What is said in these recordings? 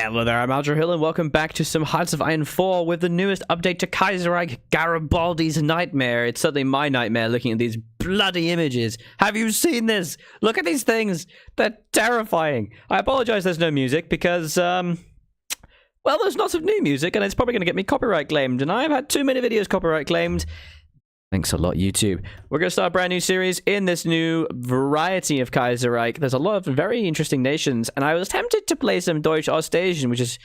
Hello there, I'm Hill, and welcome back to some Hearts of Iron 4 with the newest update to Kaiserreich Garibaldi's nightmare. It's certainly my nightmare looking at these bloody images. Have you seen this? Look at these things. They're terrifying. I apologize there's no music because, well, there's lots of new music and it's probably going to get me copyright claimed, and I've had too many videos copyright claimed. Thanks a lot, YouTube. We're going to start a brand new series in this new variety of Kaiserreich. There's a lot of very interesting nations, and I was tempted to play some Deutsch Ostasien, which is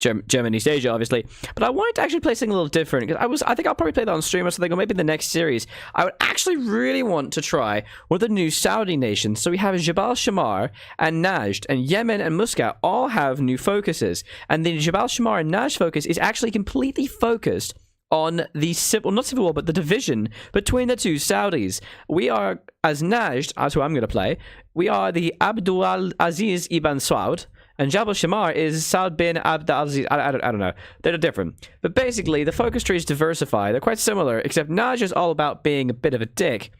German East Asia, obviously. But I wanted to actually play something a little different, because I think I'll probably play that on stream or something, or maybe in the next series. I would actually really want to try one of the new Saudi nations. So we have Jabal Shammar and Najd, and Yemen and Muscat all have new focuses. And the Jabal Shammar and Najd focus is actually completely focused on the not civil war, but the division between the two Saudis. We are, as Najd, as who I'm going to play, we are the Abdul Aziz ibn Saud, and Jabal Shammar is Saud bin Abd al-Aziz. I don't know. They're different. But basically, the focus trees diversify. They're quite similar, except Najd is all about being a bit of a dick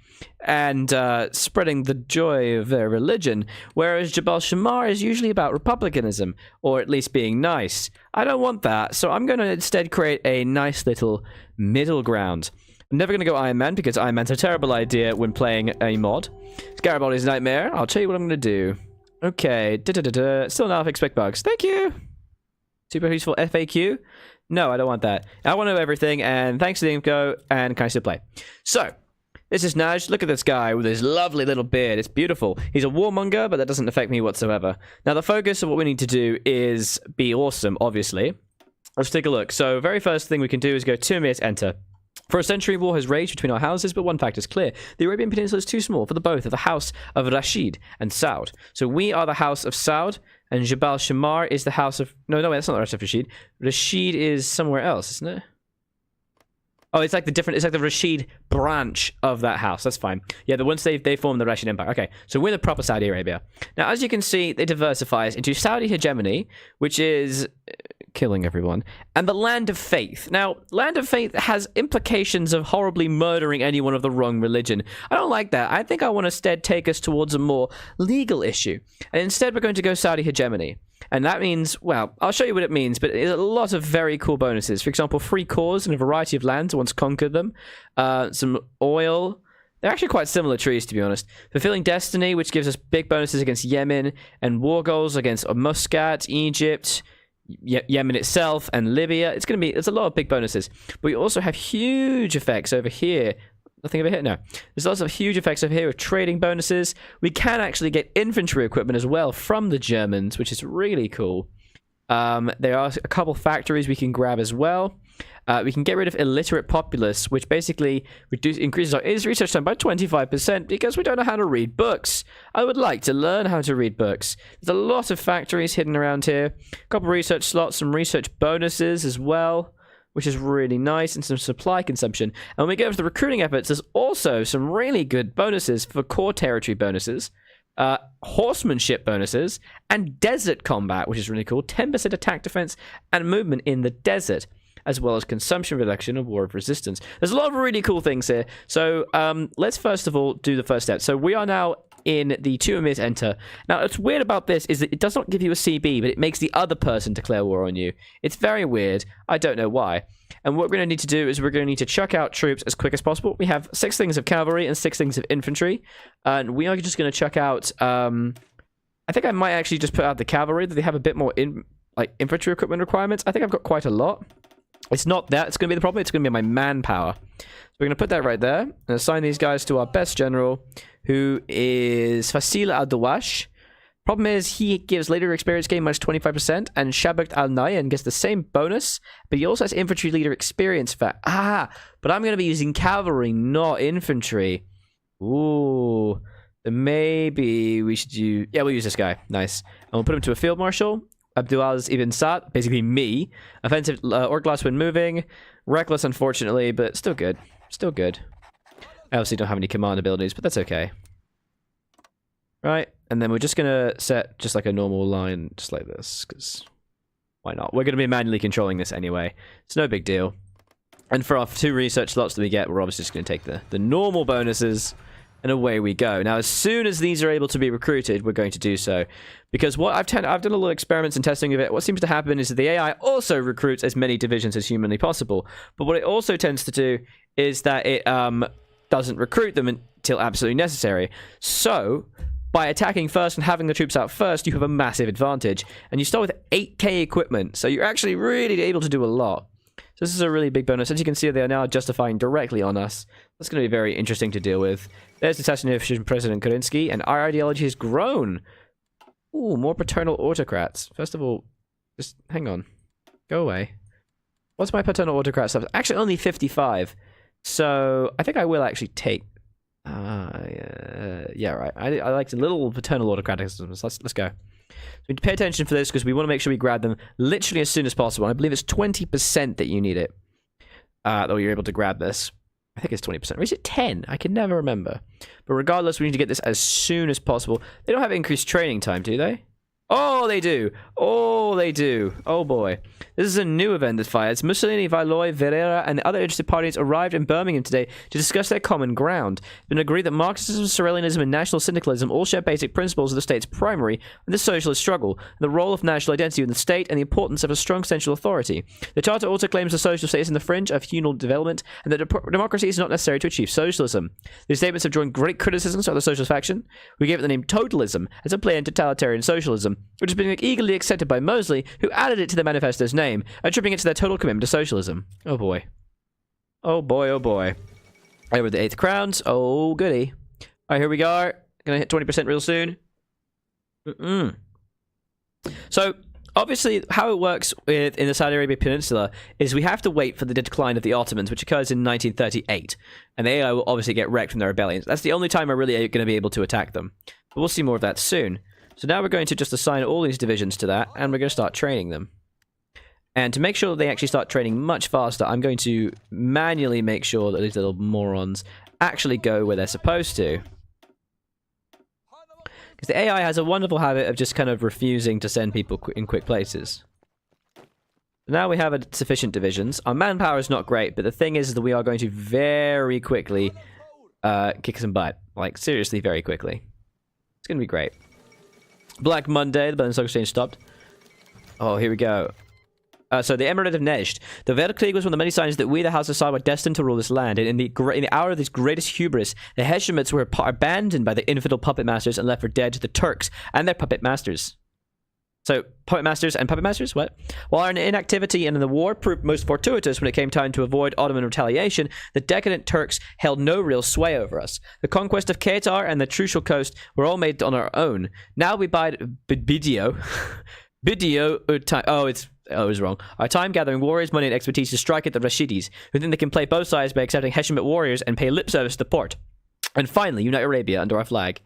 and spreading the joy of their religion, whereas Jabal Shammar is usually about republicanism, or at least being nice. I don't want that, so I'm going to instead create a nice little middle ground. I'm never going to go Iron Man, because Iron Man's a terrible idea when playing a mod. It's Garibaldi's nightmare. I'll tell you what I'm going to do. Okay, still not expect bugs. Thank you. Super useful FAQ. No, I don't want that. I want to know everything, and thanks to the info, and can I still play? So, this is Najd. Look at this guy with his lovely little beard. It's beautiful. He's a warmonger, but that doesn't affect me whatsoever. Now, the focus of what we need to do is be awesome, obviously. Let's take a look. So, very first thing we can do is go 2 minutes, enter. For a century, war has raged between our houses, but one fact is clear. The Arabian Peninsula is too small for the both of the house of Rashid and Saud. So we are the house of Saud, and Jabal Shammar is the house of... No, that's not the house of Rashid. Rashid is somewhere else, isn't it? Oh, it's like the Rashid branch of that house. That's fine. Yeah, once they form the Rashid Empire. Okay, so we're the proper Saudi Arabia. Now, as you can see, they diversify into Saudi hegemony, which is killing everyone, and the Land of Faith. Now, Land of Faith has implications of horribly murdering anyone of the wrong religion. I don't like that. I think I want to instead take us towards a more legal issue. And instead, we're going to go Saudi hegemony. And that means, well, I'll show you what it means, but it's a lot of very cool bonuses. For example, free cores in a variety of lands once conquered them. Some oil. They're actually quite similar trees, to be honest. Fulfilling Destiny, which gives us big bonuses against Yemen, and war goals against Muscat, Egypt, Yemen itself, and Libya. It's a lot of big bonuses. But we also have huge effects over here. Nothing over here? No. There's lots of huge effects over here with trading bonuses. We can actually get infantry equipment as well from the Germans, which is really cool. There are a couple factories we can grab as well. We can get rid of illiterate populace, which basically increases our research time by 25% because we don't know how to read books. I would like to learn how to read books. There's a lot of factories hidden around here. A couple research slots, some research bonuses as well, which is really nice, and some supply consumption. And when we get over to the recruiting efforts, there's also some really good bonuses for core territory bonuses, horsemanship bonuses, and desert combat, which is really cool. 10% attack defense and movement in the desert, as well as consumption reduction and war of resistance. There's a lot of really cool things here. So let's first of all do the first step. So we are now in the 2 minutes enter. Now, what's weird about this is that it does not give you a CB, but it makes the other person declare war on you. It's very weird. I don't know why. And what we're going to need to do is we're going to need to chuck out troops as quick as possible. We have 6 things of cavalry and 6 things of infantry. And we are just going to chuck out... I think I might actually just put out the cavalry, that they have a bit more infantry equipment requirements. I think I've got quite a lot. It's not that. It's going to be the problem. It's going to be my manpower. So we're going to put that right there and assign these guys to our best general, who is Fasil al-Dawash. Problem is, he gives later experience gain minus 25%, and Shabakt al-Nayan gets the same bonus, but he also has infantry leader experience for... but I'm going to be using cavalry, not infantry. Ooh. Maybe we should use... Yeah, we'll use this guy. Nice. And we'll put him to a field marshal. Abdulaziz ibn Saud, basically me. Offensive orc glass when moving. Reckless, unfortunately, but still good. Still good. I obviously don't have any command abilities, but that's okay. Right, and then we're just gonna set just like a normal line, just like this, because why not? We're gonna be manually controlling this anyway. It's no big deal. And for our 2 research slots that we get, we're obviously just gonna take the normal bonuses. And away we go. Now, as soon as these are able to be recruited, we're going to do so. Because what I've done a little experiments and testing of it. What seems to happen is that the AI also recruits as many divisions as humanly possible. But what it also tends to do is that it doesn't recruit them until absolutely necessary. So, by attacking first and having the troops out first, you have a massive advantage. And you start with 8k equipment. So you're actually really able to do a lot. So this is a really big bonus. As you can see, they are now justifying directly on us. That's going to be very interesting to deal with. There's the assassination of President Kerensky, and our ideology has grown. Ooh, more paternal autocrats. First of all, just hang on. Go away. What's my paternal autocrat stuff? Actually, only 55. So I think I will actually take... yeah, right. I like the little paternal autocraticisms. Let's go. So we need to pay attention for this because we want to make sure we grab them literally as soon as possible. I believe it's 20% that you need it. That you're able to grab this. I think it's 20%. Or is it 10? I can never remember. But regardless, we need to get this as soon as possible. They don't have increased training time, do they? Oh, they do. Oh, they do. Oh, boy. This is a new event that fires. Mussolini, Valois, Ferreira, and other interested parties arrived in Birmingham today to discuss their common ground. It's been agreed that Marxism, Sorelianism, and National Syndicalism all share basic principles of the state's primary and the socialist struggle, the role of national identity in the state, and the importance of a strong central authority. The Charter also claims the social state is in the fringe of human development, and that democracy is not necessary to achieve socialism. These statements have drawn great criticisms of the socialist faction. We gave it the name totalism as a play on totalitarian socialism, which has been eagerly accepted by Mosley, who added it to the manifesto's name, attributing it to their total commitment to socialism. Oh boy. Oh boy, oh boy. Over the 8th crowns. Oh goody. Alright, here we go. Gonna hit 20% real soon. So, obviously, how it works in the Saudi Arabia Peninsula is we have to wait for the decline of the Ottomans, which occurs in 1938. And the AI will obviously get wrecked from their rebellions. That's the only time we're really going to be able to attack them. But we'll see more of that soon. So now we're going to just assign all these divisions to that, and we're going to start training them. And to make sure that they actually start training much faster, I'm going to manually make sure that these little morons actually go where they're supposed to. Because the AI has a wonderful habit of just kind of refusing to send people in quick places. Now we have sufficient divisions. Our manpower is not great, but the thing is that we are going to very quickly kick some butt. Like, seriously, very quickly. It's going to be great. Black Monday, the Berlin Stock Exchange stopped. Oh, here we go. So the Emirate of Najd. The Weltkrieg was one of the many signs that we, the House of Saud, were destined to rule this land. And in the hour of this greatest hubris, the Hashemites were abandoned by the infidel puppet masters and left for dead to the Turks and their puppet masters. So, puppet masters and puppet masters? What? While our inactivity in the war proved most fortuitous when it came time to avoid Ottoman retaliation, the decadent Turks held no real sway over us. The conquest of Qatar and the Trucial Coast were all made on our own. Now we bide Bidio. It was wrong. Our time gathering warriors, money, and expertise to strike at the Rashidis, who think they can play both sides by accepting Hashemite warriors and pay lip service to the port. And finally, unite Arabia under our flag.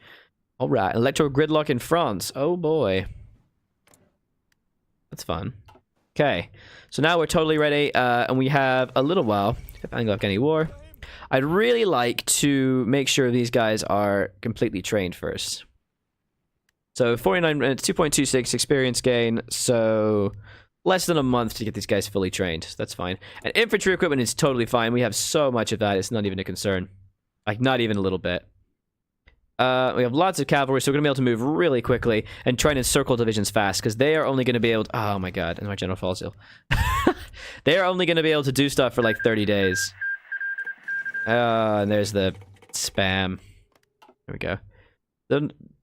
Alright, electoral gridlock in France. Oh boy. That's fun. Okay, so now we're totally ready, and we have a little while. Anglo-Afghani war. I'd really like to make sure these guys are completely trained first. So 49 minutes, 2.26 experience gain, so less than a month to get these guys fully trained. That's fine. And infantry equipment is totally fine. We have so much of that, it's not even a concern. Like, not even a little bit. We have lots of cavalry, so we're going to be able to move really quickly and try and encircle divisions fast, because they are only going to be able to... Oh my god, and my general falls ill. They are only going to be able to do stuff for like 30 days. And there's the spam. There we go.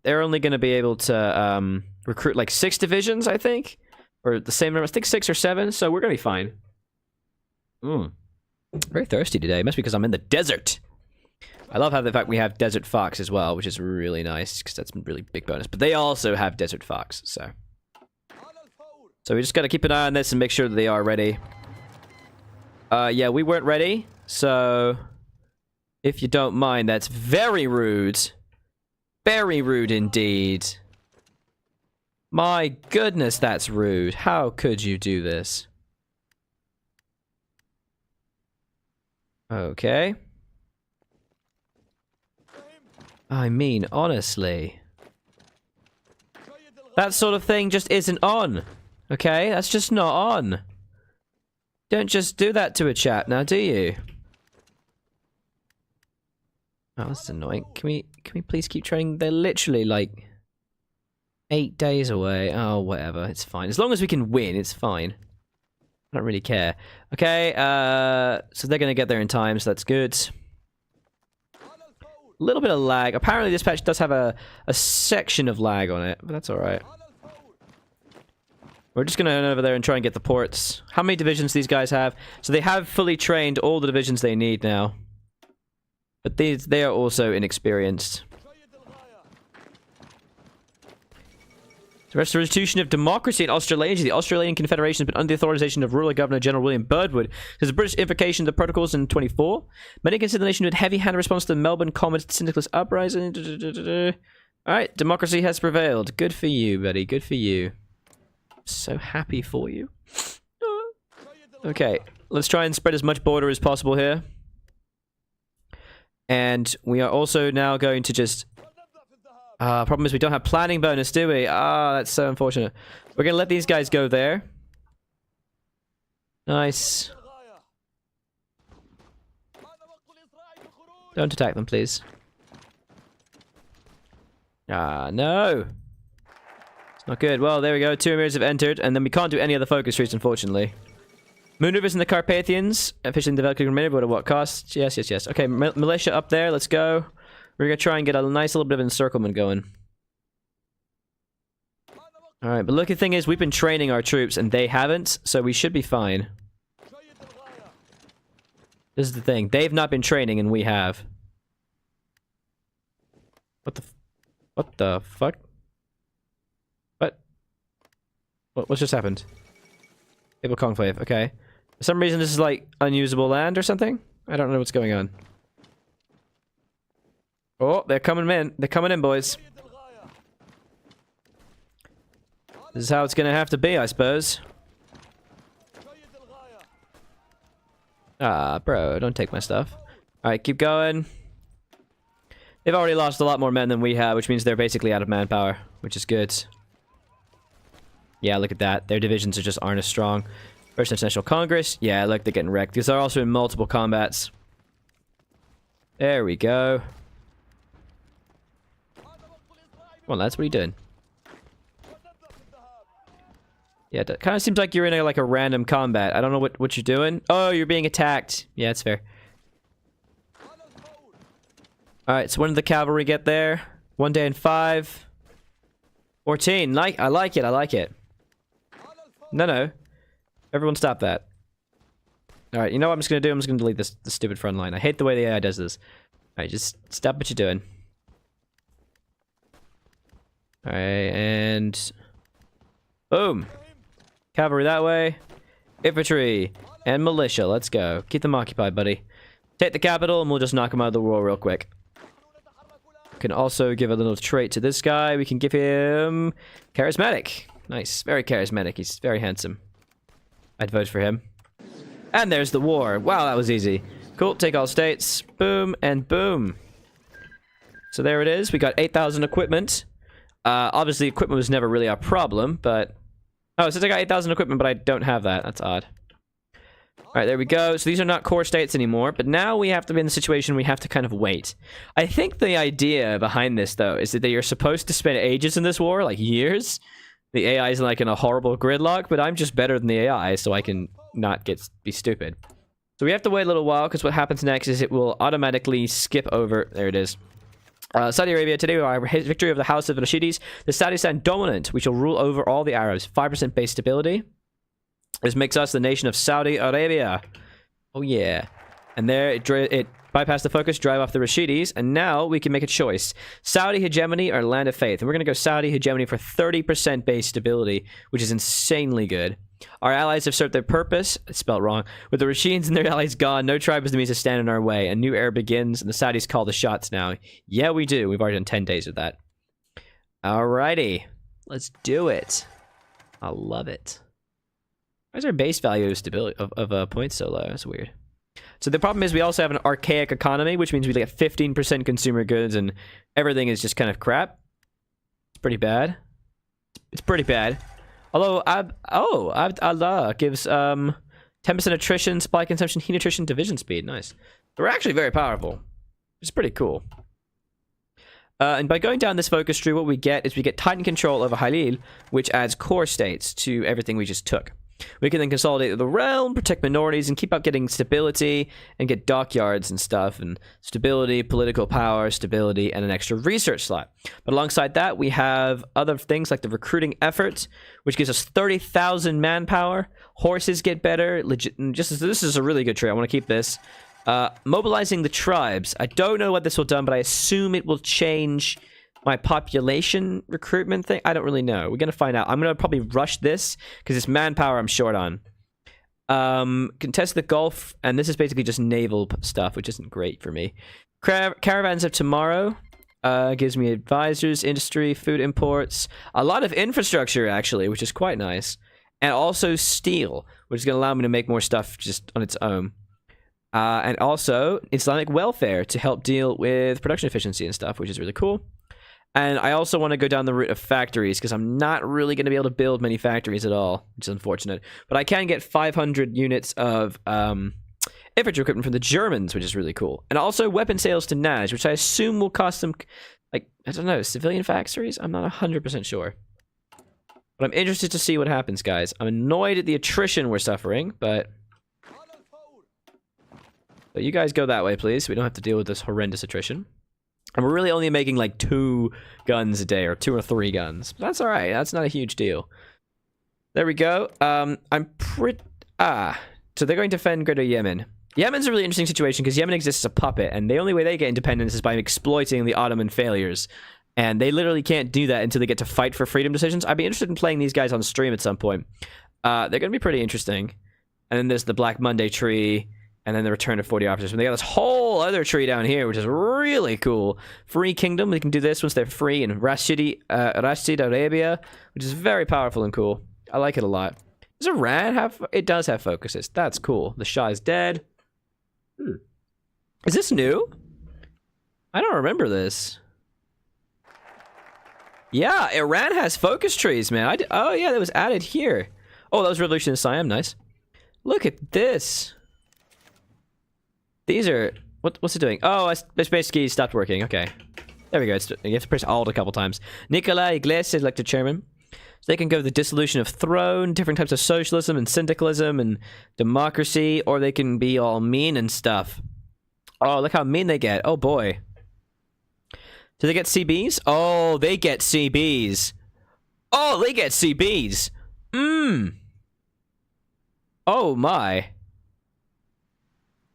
They're only going to be able to recruit like 6 divisions, I think. Or the same number. I think 6 or 7, so we're going to be fine. Very thirsty today. Must be because I'm in the desert. I love how the fact we have Desert Fox as well, which is really nice, because that's a really big bonus. But they also have Desert Fox, so... So we just gotta keep an eye on this and make sure that they are ready. Yeah, we weren't ready, so... If you don't mind, that's very rude. Very rude indeed. My goodness, that's rude. How could you do this? Okay. I mean, honestly. That sort of thing just isn't on. Okay? That's just not on. Don't just do that to a chap now, do you? Oh, that's annoying. Can we please keep trading? They're literally like 8 days away. Oh, whatever. It's fine. As long as we can win, it's fine. I don't really care. Okay, so they're gonna get there in time, so that's good. A little bit of lag. Apparently this patch does have a section of lag on it, but that's alright. We're just gonna run over there and try and get the ports. How many divisions these guys have? So they have fully trained all the divisions they need now. But they are also inexperienced. The restitution of democracy in Australasia. The Australian Confederation has been under the authorization of ruler Governor General William Birdwood. There's a British invocation of the protocols in 24. Many consider the nation with heavy-handed response to the Melbourne Communist Syndicalist uprising. Alright, democracy has prevailed. Good for you, buddy. Good for you. So happy for you. Okay, let's try and spread as much border as possible here. And we are also now going to just... problem is we don't have planning bonus, do we? Ah, that's so unfortunate. We're gonna let these guys go there. Nice. Don't attack them, please. Ah, no! It's not good. Well, there we go. 2 emirs have entered, and then we can't do any other focus trees, unfortunately. Maneuvers in the Carpathians. Officially developing a but at what cost? Yes, yes, yes. Okay, militia up there. Let's go. We're gonna try and get a nice little bit of encirclement going. Alright, but look, the thing is, we've been training our troops, and they haven't, so we should be fine. This is the thing. They've not been training, and we have. What the fuck? What's just happened? Cable conclave, okay. For some reason, this is like unusable land or something? I don't know what's going on. Oh, they're coming in. They're coming in, boys. This is how it's gonna have to be, I suppose. Ah, bro, don't take my stuff. Alright, keep going. They've already lost a lot more men than we have, which means they're basically out of manpower, which is good. Yeah, look at that. Their divisions just aren't as strong. First International Congress. Yeah, look, they're getting wrecked. Because they're also in multiple combats. There we go. Come on, lads, what are you doing? Yeah, it kind of seems like you're in like a random combat. I don't know what you're doing. Oh, you're being attacked. Yeah, that's fair. Alright, so when did the cavalry get there? 1 day and 5. 14. I like it, I like it. No. Everyone stop that. Alright, you know what I'm just gonna do? I'm just gonna delete this stupid front line. I hate the way the AI does this. Alright, just stop what you're doing. Alright, and... boom! Cavalry that way. Infantry. And militia, let's go. Keep them occupied, buddy. Take the capital, and we'll just knock them out of the war real quick. Can also give a little trait to this guy. We can give him... charismatic. Nice. Very charismatic. He's very handsome. I'd vote for him. And there's the war. Wow, that was easy. Cool. Take all states. Boom and boom. So there it is. We got 8,000 equipment. Obviously, equipment was never really a problem, but... oh, it says I got 8,000 equipment, but I don't have that. That's odd. Alright, there we go. So these are not core states anymore, but now we have to be in the situation we have to kind of wait. I think the idea behind this, though, is that you're supposed to spend ages in this war, like years. The AI is like in a horrible gridlock, but I'm just better than the AI, so I can not be stupid. So we have to wait a little while, because what happens next is it will automatically skip over... there it is. Saudi Arabia, today our victory of the House of RASHIDIS. The Saudis stand dominant. We shall rule over all the Arabs. 5% base stability. This makes us the nation of Saudi Arabia. Oh yeah. And there it bypassed the focus, drive off the Rashidis, and now we can make a choice. Saudi hegemony or land of faith. And we're going to go Saudi hegemony for 30% base stability, which is insanely good. Our allies have served their purpose. It's spelled wrong. With the Rashids and their allies gone, no tribe is the means to stand in our way. A new era begins, and the Saudis call the shots now. Yeah, we do. We've already done 10 days of that. Alrighty. Let's do it. I love it. Why is our base value of stability of points so low? That's weird. So the problem is we also have an archaic economy, which means we get 15% consumer goods and everything is just kind of crap. It's pretty bad. It's pretty bad. Although, Allah gives 10% attrition, supply consumption, heat attrition, division speed. Nice. So we're actually very powerful. It's pretty cool. And by going down this focus tree, what we get is we get Titan control over Halil, which adds core states to everything we just took. We can then consolidate the realm, protect minorities, and keep up getting stability, and get dockyards and stuff, and stability, political power, stability, and an extra research slot. But alongside that, we have other things like the recruiting efforts, which gives us 30,000 manpower. Horses get better. This is a really good tree. I want to keep this. Mobilizing the tribes. I don't know what this will do, but I assume it will change my population recruitment thing. I don't really know. We're gonna find out. I'm gonna probably rush this because it's manpower I'm short on. Contest the Gulf, and this is basically just naval stuff, which isn't great for me. Caravans of Tomorrow gives me advisors, industry, food imports, a lot of infrastructure actually, which is quite nice, and also steel, which is gonna allow me to make more stuff just on its own. And also Islamic welfare to help deal with production efficiency and stuff, which is really cool. And I also want to go down the route of factories because I'm not really going to be able to build many factories at all, which is unfortunate. But I can get 500 units of infantry equipment from the Germans, which is really cool. And also weapon sales to Najd, which I assume will cost them, like, I don't know, civilian factories? I'm not 100% sure. But I'm interested to see what happens, guys. I'm annoyed at the attrition we're suffering, but you guys go that way, please. We don't have to deal with this horrendous attrition. And we're really only making like 2 guns a day, or 2 or 3 guns. But that's alright, that's not a huge deal. There we go. So they're going to defend Greater Yemen. Yemen's a really interesting situation because Yemen exists as a puppet, and the only way they get independence is by exploiting the Ottoman failures. And they literally can't do that until they get to fight for freedom decisions. I'd be interested in playing these guys on stream at some point. They're going to be pretty interesting. And then there's the Black Monday tree. And then the return of 40 officers. And they got this whole other tree down here, which is really cool. Free Kingdom, they can do this once they're free. And Rashid Arabia, which is very powerful and cool. I like it a lot. Does Iran have... It does have focuses. That's cool. The Shah is dead. Is this new? I don't remember this. Yeah, Iran has focus trees, man. Oh, yeah, that was added here. Oh, that was Revolution in Siam. Nice. Look at this. These are... What's it doing? Oh, it's basically stopped working. Okay. There we go. You have to press Alt a couple times. Nicola Iglesias elected chairman. So they can go the dissolution of throne, different types of socialism and syndicalism and democracy, or they can be all mean and stuff. Oh, look how mean they get. Oh, boy. Do they get CBs? Oh, they get CBs. Oh, they get CBs. Oh, my.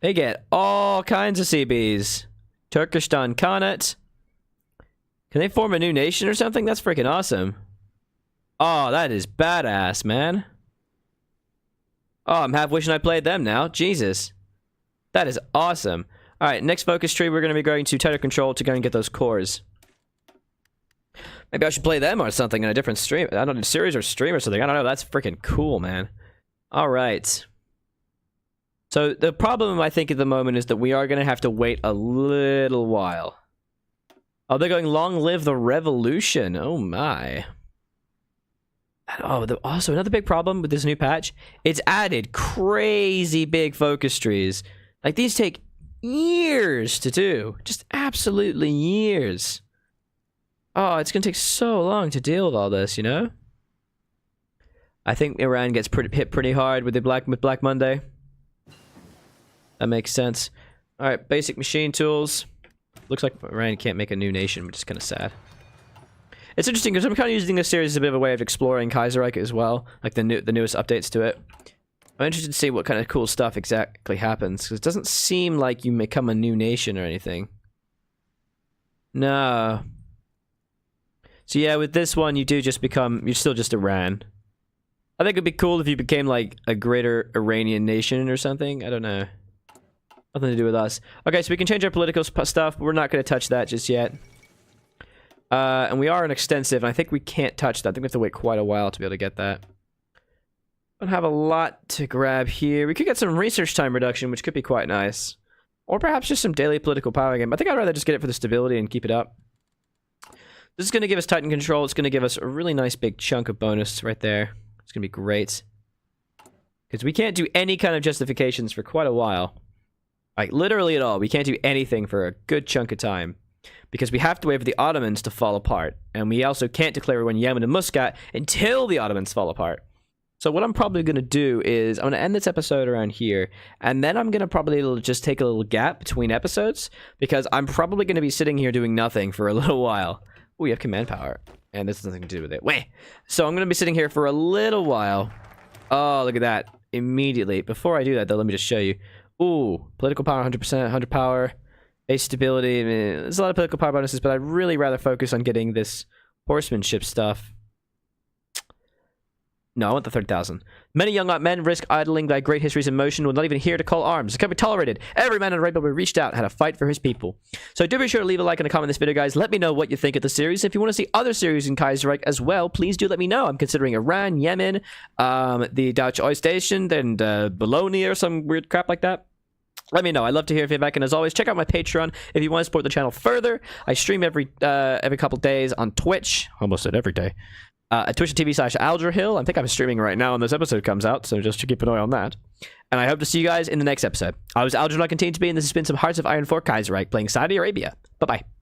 They get all kinds of CBs. Turkestan Khanate. Can they form a new nation or something? That's freaking awesome. Oh, that is badass, man. Oh, I'm half wishing I played them now. Jesus. That is awesome. Alright, next focus tree, we're going to be going to tighter control to go and get those cores. Maybe I should play them or something in a different stream. I don't know, series or stream or something. I don't know. That's freaking cool, man. Alright. So the problem, I think, at the moment is that we are going to have to wait a little while. Oh, they're going long live the revolution. Oh, my. And, oh, also, another big problem with this new patch, it's added crazy big focus trees. Like, these take years to do. Just absolutely years. Oh, it's going to take so long to deal with all this, you know? I think Iran gets hit pretty hard with the Black Monday. That makes sense. Alright, basic machine tools. Looks like Iran can't make a new nation, which is kind of sad. It's interesting because I'm kind of using this series as a bit of a way of exploring Kaiserreich as well. Like the newest updates to it. I'm interested to see what kind of cool stuff exactly happens. Because it doesn't seem like you become a new nation or anything. No. So yeah, with this one, you do just become... You're still just Iran. I think it'd be cool if you became like a greater Iranian nation or something. I don't know. Nothing to do with us. Okay, so we can change our political stuff, but we're not going to touch that just yet. And we are an extensive, and I think we can't touch that. I think we have to wait quite a while to be able to get that. Don't have a lot to grab here. We could get some research time reduction, which could be quite nice. Or perhaps just some daily political power again. But I think I'd rather just get it for the stability and keep it up. This is going to give us Titan control. It's going to give us a really nice big chunk of bonus right there. It's going to be great. Because we can't do any kind of justifications for quite a while. Like, literally at all. We can't do anything for a good chunk of time. Because we have to wait for the Ottomans to fall apart. And we also can't declare war on Yemen and Muscat until the Ottomans fall apart. So what I'm probably going to do is I'm going to end this episode around here. And then I'm going to probably just take a little gap between episodes. Because I'm probably going to be sitting here doing nothing for a little while. Oh, we have command power. And this has nothing to do with it. Wait. So I'm going to be sitting here for a little while. Oh, look at that. Immediately. Before I do that, though, let me just show you. Ooh, political power 100%, 100 power. Base stability. I mean, there's a lot of political power bonuses, but I'd really rather focus on getting this horsemanship stuff. No, I want the 30,000. Many young men risk idling thy great histories in motion, will not even hear to call arms. It can't be tolerated. Every man in the right will be reached out and had a fight for his people. So do be sure to leave a like and a comment in this video, guys. Let me know what you think of the series. If you want to see other series in Kaiserreich as well, please do let me know. I'm considering Iran, Yemen, the Dutch Oil Station, and Bologna or some weird crap like that. Let me know. I'd love to hear your feedback. And as always, check out my Patreon if you want to support the channel further. I stream every couple days on Twitch. Almost said every day. At twitch.tv/AldraHill. I think I'm streaming right now when this episode comes out, so just to keep an eye on that. And I hope to see you guys in the next episode. I was Aldra, and I continue to be, and this has been some Hearts of Iron 4 Kaiserreich playing Saudi Arabia. Bye-bye.